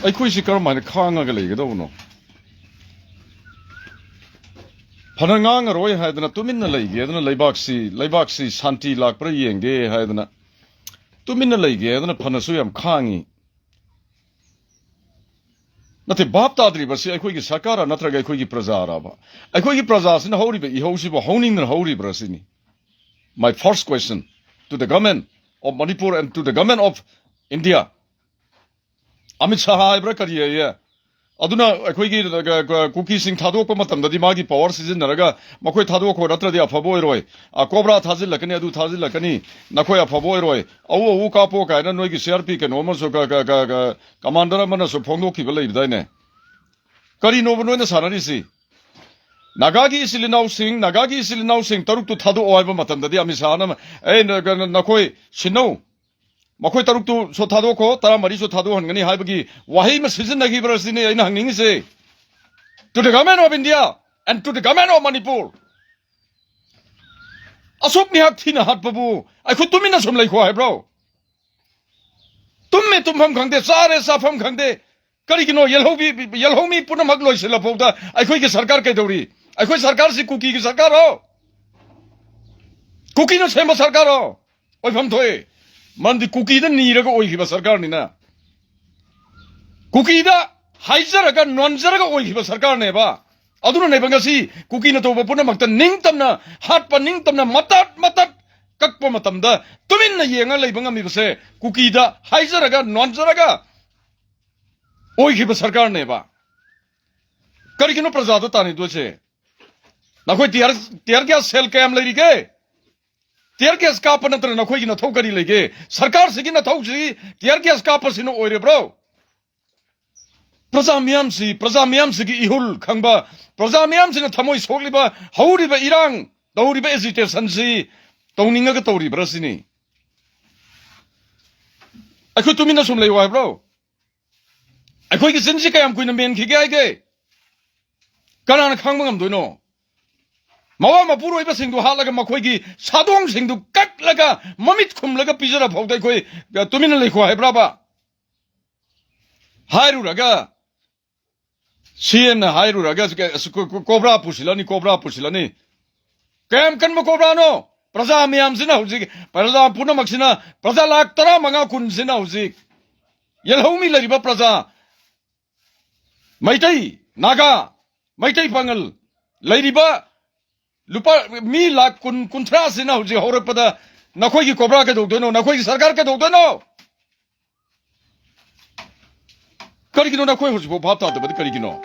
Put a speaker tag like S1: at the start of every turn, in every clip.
S1: ไอ้คุยสิกระมันข้างกันเลยก็ได้บุญพนักงานก็รวยให้ดนะตุ้มินนั่นเลยเกดนะเลยบักซีสันติลักประยังเกให้ดนะตุ้มินนั่นเลยเกดนะพนักสุยามข้างงี้นั่นที่บาปตาดรีบสิไอ้คุยกิสักการะนั่นตระไอ้คุยกิประจาระบะไอ้คุยกิประจาสินะฮาวรีเบอีฮาวสิบะฮาวนิ่งนั่นฮาวรีบสินี่ My first question to the government of Manipur and to the government of India Amit Shahไอ้ประการยี่อะดูนะไอ้คุยกิคุกกี้สิงท้าดูก็มาทำได้ดีมากี่ power season นั่นก็มาคุยท้าดูก็รัตระดีอ่ะฟับโอยรอยอ่ะโคบราท้าจิลลักนี่ดูท้าจิลลักนี่นักคุยอ่ะฟับโอยรอยเอาข้าพวกไอ้นั่นน้อยกี่ CRP กันโน้มสุกcommander มันสุพงษ์ดูขี้ไปเลยได้เนี่ยการีโนบน้อยน่ะสารนิสิNagagi isilinau sing taruk tu thadu oai ba matam dadi amisana nakoi sinu makoi taruk tu so thadu ko tara mari so thadu hangani haibagi wahi ma season nagi brasini aina hangning se to the government of India and to the government of Manipur asok ni hak thina hat babu ai khu tumina som lai khwa hai bro tumme tumham khangde sare safam khangde kari kino yelhomi puna magloi sila pawda ai khoi ki sarkar kai dori ai khoi sarkar si kuki ki sarkar ho kuki no sema sarkar ho oi pham thoi mandi kuki da ni ra ko oi khiba sarkar ni na kuki da haizara ga nonjara ga oi khiba sarkar ne ba aduna ne banga si kuki na to ba puna makta ning tamna hat pa ning tamna matat kakpo matam da tumin na yenga leibanga mi base kuki da haizara ga nonjara ga oi khiba sarkar ne ba kari kino prasad ta ni do che na khoi tiar gas sel cam lai ri ke tiar gas ka pa na tra na khoi kino thau kari lai ke sarkar se kino thau si tiar gas ka pa sino oi re bro praja miyam si ki ihul khangba praja miyam si na thamoi sokli ba hauri ba irang dauri ba agitation si tawninga ka tawri bra sini akhu tumina sum lai wa bro akhui ki sinsi kayam kuina men khige ai ke kana khangba ngam doino mawa ma puroi ba singdu halaga makhoi ki sadong singdu kak laga mamit khum laga pijara phogdai khoi tumina lai khwa hai bra ba hairu raga CM hairu raga cobra pusilani kayam kan ma cobra no praja miyam sina huji praja puna maksina praja lak tara manga kun sina huji yelhomi lariba praja Maitai, Naga, Maitai Pangal, Lady Ba, Lupa, me like Kuntras in Auzi Horapada, Nakoki Kobraka Dono, Nakoki Sarkarka Dono. Karikino Nakoi was popped out of the Karikino.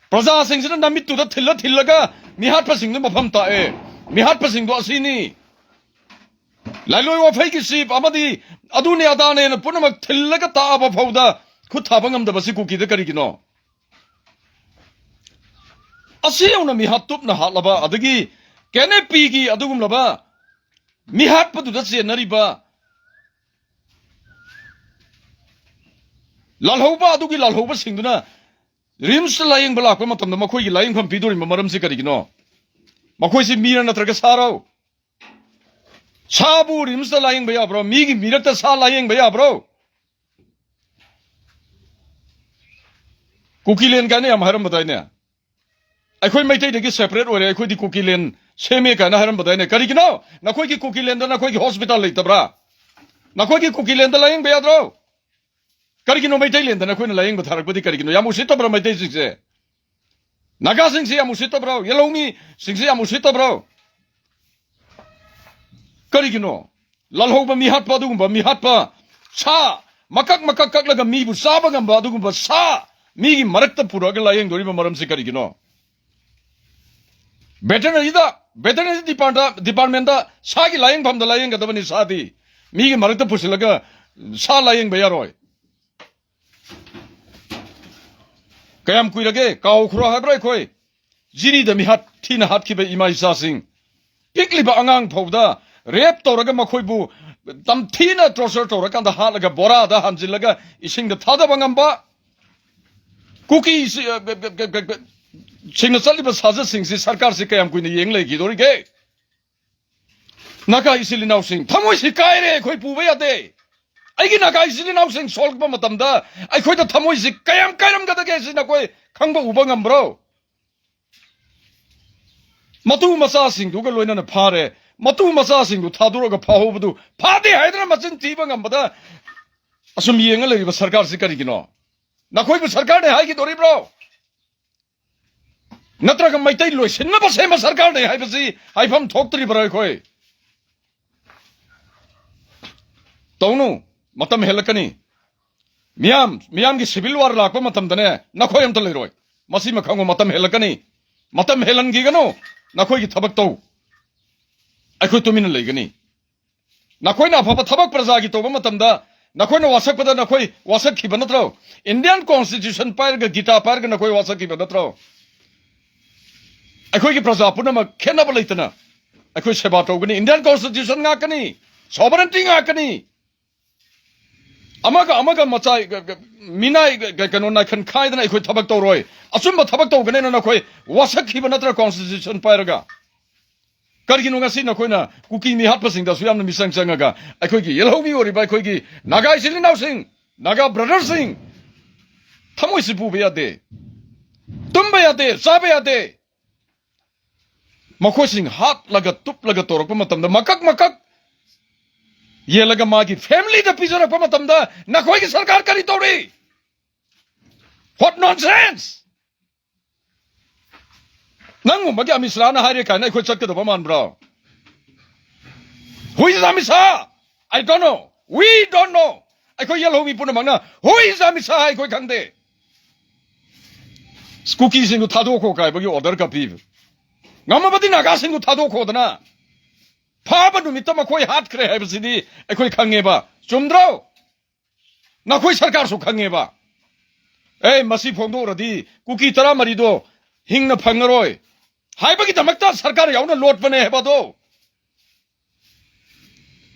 S1: Praza sings in the mid to the Tillaga, Mihat passing them of Hamta, Mihat passing to Asini. Lalo of Hakiship, Amadi, Aduni Adane, and Punamak Tillagata of Hoda, Kutabangam the Basikuki, the Karikino. Asiyauna mihat tup na halaba adagi kene pigi adugum laba mihat padu datse nariba lalhoba adugi lalhoba singduna rims laying balak matam na makhoi gi laying kham piduri maram se karigino makhoi si mira na traga saro sabu rims laying baya bro mi gi mira ta sa laying baya bro kukilen gane am haram batai ne I quit my take a separate or I quit the cookie lane, same can I have a carry now. Nakoki cookie land and Nakoki hospital later, bra. Nakoki cookie land the lying beadro. Carigino may tell and I quit lying with her body carigino. Yamusita bro, my days say. Naga sings Yamusita bro, yellow me, sings Yamusita bro. Carigino. Lalhoba mi hat padumba, mi hatpa. Sa, makak like a me with Sabagam badumba, sa, me marakta puraga lying, Doriba Maram Sicarigino. Veterinary department da sagi lying from the lying at the Vani Sadi. Me Marata Pusilaga, Sa lying Bayaroy. Kayam Kuirage, Kau Kura Habrakoi. Zini the Mihat Tina Hatkiba Imai Sasing. Pickly Bangang Povda, Rep Toraga Makoibu, Tam Tina Trosser Torakan the Halaga Bora, the Hanzilaga, is sing the Tadabangamba. Cookies. Sing Salibas has sings his Sarkasika am going to Yang Lake Idorige. Naka is now sing. Tamoshikaire, Koipuea day. ꯑꯩꯒꯤ ꯅꯥꯒꯥ ꯏꯆꯤꯜ ꯏꯅꯥꯎꯁꯤꯡ ꯁꯣꯜꯂꯛꯄ ꯃꯇꯝꯗ ꯑꯩꯈꯣꯏꯗ ꯊꯃꯣꯏꯁꯤ ꯀꯌꯥꯝ ꯀꯥꯏꯔꯝꯒꯗꯒꯦ ꯁꯤ ꯅꯈꯣꯏ ꯈꯪꯕ ꯎꯕ ꯉꯝꯕ꯭ꯔꯣ ꯃꯇꯨ ꯃꯆꯥꯁꯤꯡꯗꯨꯒ ꯂꯣꯏꯅꯅ ꯐꯥꯔꯦ ꯃꯇꯨ ꯃꯆꯥꯁꯤꯡꯗꯨ ꯊꯥꯗꯣꯔꯒ ꯐꯥꯍꯧꯕꯗꯨ ꯐꯥꯗꯦ ꯍꯥꯏꯗꯅ ꯃꯆꯤꯟ ꯊꯤꯕ ꯉꯝꯕꯗ ꯑꯁꯨꯝ ꯌꯦꯡꯉ ꯂꯩꯔꯤꯕ ꯁꯔꯀꯥꯔꯁꯤ ꯀꯔꯤꯒꯤꯅꯣ ꯅꯈꯣꯏꯕꯨ ꯁꯔꯀꯥꯔꯅꯦ ꯍꯥꯏꯒꯤꯗꯣꯔꯤꯕ꯭ꯔꯣ ꯅꯠꯇ꯭ꯔꯒ ꯃꯩꯇꯩ ꯂꯣꯏꯁꯤꯟꯅꯕ ꯁꯦꯝꯕ ꯁꯔꯀꯥꯔꯅꯦ ꯍꯥꯏꯕꯁꯤ ꯍꯥꯏꯐꯝ ꯊꯣꯛꯇ꯭ꯔꯤꯕ꯭ꯔꯥ ꯑꯩꯈꯣꯏ ꯇꯧꯅꯨ matam helakani miyam ki civil war lakpa matam dane nakhoi am to leiroi masi makhango matam helakani matam helan gi gano nakhoi ki thabak to akhoi tumin leigani nakhoi na phapa thabak praja gi to matam da nakhoi na wasak pada nakhoi wasak ki banatro Indian constitution par ga gita par ga nakhoi wasak ki banatro akhoi ki praja punama khena ba leitana akhoi seba to gani Indian constitution nga kani sovereignty nga kani amaga machai minai kano na khan khai dana ikhoi thabak to roi asumba thabak to gane na khoi wasak khiba natra constitution pairaga karginu nga sin khoi na kuki mi hat pasing da suyam na misang sangaga ikhoi ki yelhobi ori bai khoi ki naga isilinaw sing naga brother sing thamoi si bu ya de tumba ya de sabe ya de makhoi sing hat laga tup laga torok matam da makak ये लगा माँ की family the पिजर पर मतम दा न कोई की सरकार करी तोड़ी व्हाट नॉनसेंस नंगु मगे अमिसरा ना हारे का ना कोई चक्के तो बमान ब्रो हु इज अमिसा I don't know we don't know I कोई येलो मी पुन मंगना हु इज अमिसा आई कोई खंदे स्कूकी सिंगु थादो को काय बगी ऑर्डर का पीव ngam naga singu thado ko dana फाबा नुमित मखोई हाथ करे है बसिदी एखोई खंगेबा चुमद्रो नखोई सरकार सु खंगेबा ए मसी फोंदो रदी कुकी तरा मरीदो हिंग न फंगरोय हाइबगी दमकता सरकार याउना लोट बने है बदो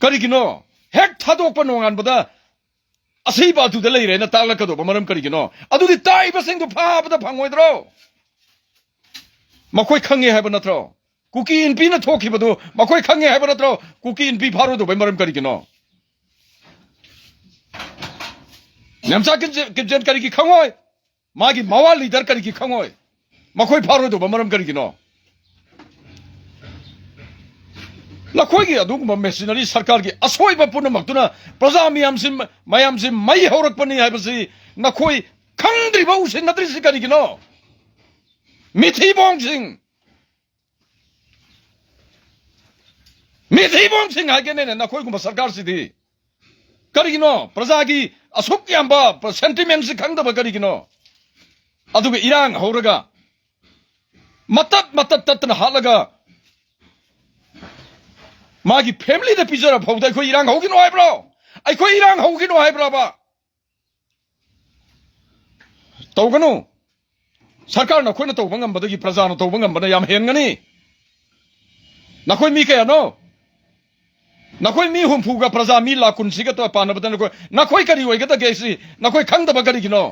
S1: करिगिनो हेक थादो पनोंगान बदा असई बातु दे लेरे न तालक दो बमरम करिगिनो अदुदि ताई बसिंग दु फाबदा फंगोइद्रो मखोई खंगे है बनत्रो कुकी इन पी न थोकी बदो मखोई खंगे है बरत्रो कुकी इन पी फारो दो बेमरम करी किनो नमसा के जन करी की खंगोय मागी मावा लीडर करी की खंगोय मखोई फारो दो बेमरम करी किनो लखोई की अदुग मेसिनरी सरकार की असोई बपुन मक्तुना प्रजा मयाम से मई हौरक पनी है बसी नखोई खंद्री बहु से नद्री से करी किनो मिथी बोंग सिंह मिथी बोंग सिंह हागे ने ना कोई को सरकार सी थी करिगिनो प्रजा की असुक याम्बा सेंटिमेंट से खंग दब करिगिनो अदुगे इरांग हौरगा मतत ततन हालगा मागी फैमिली दे पिजर फौदा कोई इरांग होगिनो हाइब्रो आई कोई इरांग होगिनो हाइब्रो बा तौगनो सरकार न कोई न तौबंगम बदगी प्रजा न तौबंगम बद याम हेंगनी न कोई मी कया नो नखोई मी हुमफुगा प्रजा मी लाकुन सिगा तो पान बदन को नखोई करी होइगा त गेसी नखोई खंग दब करी गिनो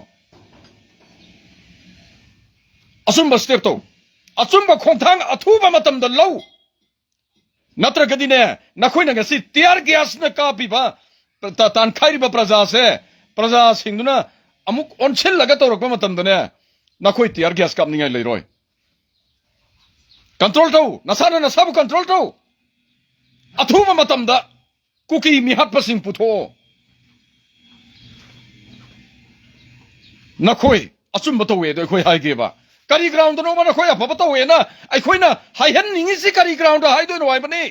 S1: असुम स्टेप तो असुम खोंथांग अथुबा मतम द लौ नत्र गदिने नखोई न गसी तियार ग्यास न कापिबा तान खाइरिबा प्रजा से प्रजा सिंगुना अमुक ओनछिल लगा तो रकम मतम दने नखोई तियार ग्यास कापनिङै लेरोय कंट्रोल तो नसाना नसाबु कंट्रोल तो अथुमा मतम दा कुकी मिहत पसिंग पुथो नखोई अचुम बतोवे दो खोई हाइगेबा करी ग्राउंड नो मन खोई अफ बतोवे ना आई खोई ना हाइहन निंगी सि करी ग्राउंड हाइ दो नो हाइ बने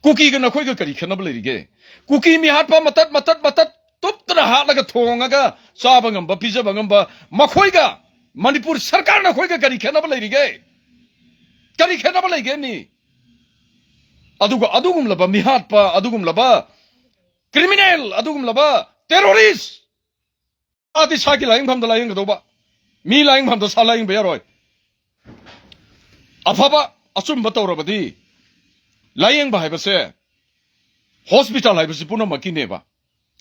S1: कुकी ग नखोई ग करी खनब लेरिगे कुकी मिहत प मतत तुप्तरा हा लगा थोंगागा साबंगम ब पिजबंगम ब मखोई ग मणिपुर सरकार नखोई ग करी खनब लेरिगे करी खेनब लेगे नी अदुगुम लबा मिहात पा अदुगुम लबा क्रिमिनल अदुगुम लबा टेररिस्ट आदि साकी लाइंग फम द लाइंग दोबा मी लाइंग फम द सा लाइंग बेरोय अफबा असुम बतौरबदी लाइंग बा हाइबसे हॉस्पिटल हाइबसे पुनो मकिनेबा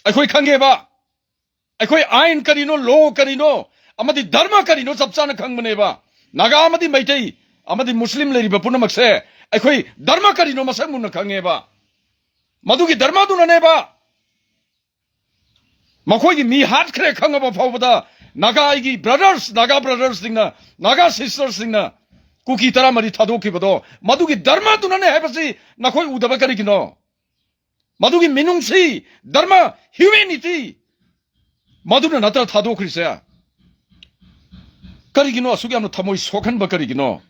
S1: अखोई खंगेबा अखोई आइन करिनो लो करिनो अमदि धर्म करिनो सबचान खंगमनेबा नागा अमदि मैतै अमदि मुस्लिम लेरिबा पुनमक से अखोई धर्म करिनो मसक मुन खंगेबा Madugi dharma du na ne ba. Makoi gi mi hat kre khanga ba phau bada naga gi brothers singna naga sisters singna kuki tara mari thado ki bado madugi dharma du na ne hai basi nakoi udaba kari kino. Madugi minungsi dharma humanity maduna natra thado krisya. Kari kino asugi amno thamoi sokhan ba kari kino.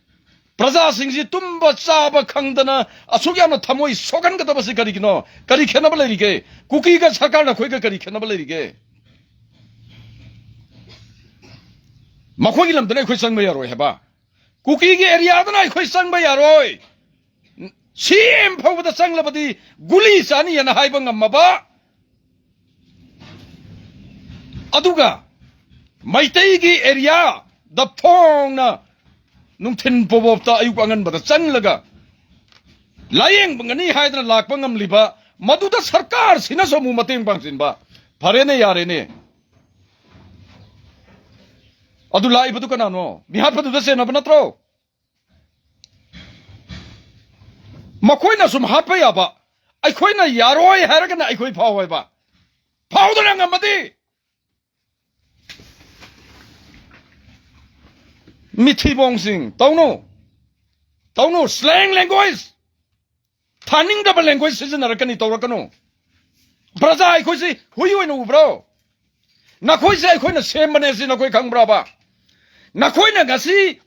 S1: Praja singsi tumba chaba khangdana asugi amno thamoi sokhan ka tabasi kari kino. Kari khena ba leri ke kuki ka sarkar na khoi ka kari khena ba leri ke. Makoi lam dana khoi sang ba yaroi heba. Kuki ge area dana khoi sang ba yaroi. CM phau da sang labadi guli sani yana hai ba ngamma ba. Aduga maitai gi area da phong na nung tin bobob ta ayuk angan bada chang laga layeng bangani haidra lak bangam liba maduda sarkar sina so mu mateng bangsin ba phare ne yare ne adu lai badu kana no bihar padu da se na banatro makoi na sum hat pa ya ba ai khoi na yaroi haraga na ai khoi phau hoi ba phau da ngam madi Mithi bong sing, tauno slang language, turning double language season arakani taurakano. Braza I koi si, who you know, bro? Na koi say koi na same manesi na koi kang braba. Na koi na gasi,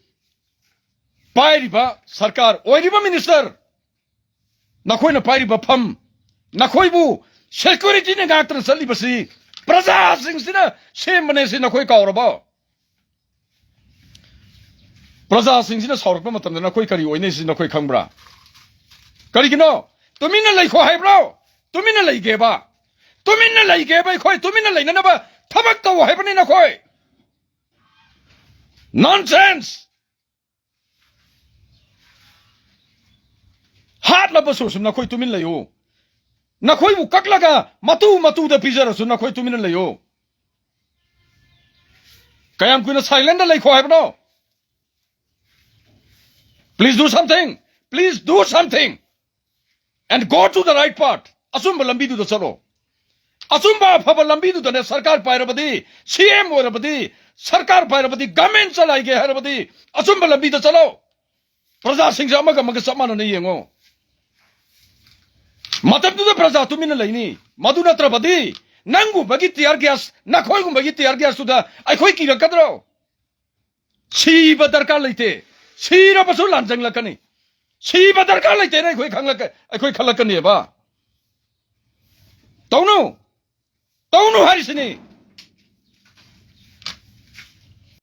S1: pairiba sarkar, oiriba minister. Na koi na pairiba pam, na koi bu security na gatra sali basi. Braza sing sina same manesi na koi kauraba. Praja sing sina sorok pa matam na koi kari oine sina koi khangbra kari kino tumina lai kho hai bro tumina lai ge ba khoi tumina lai na ba thabak to hai pani na khoi nonsense hat la basu sum na khoi tumin lai ho na khoi bu kak laga matu da pizza su na khoi tumin lai ho kayam kuina silent lai kho hai bro. Please do something. Please do something. And go to the right path. Asumba lambidu da chalo. Asumba phaba lambidu da ne sarkar pairabadi, CM orabadi, sarkar pairabadi, government chalai ge harabadi, asumba lambidu da chalo. Praja sing sa amaga maga samana nahi yengo. Matab du da praja tumina laini. Maduna trabadi. Nangu bagi tiyar gyas, na khoi gu bagi tiyar gyas tu da ai khoi ki rakadro. Si badarkar laite. Sira basul lanjang lakani. Si badar ka lai tena khoi khang lak khoi khalakani ba. Tauno harisini.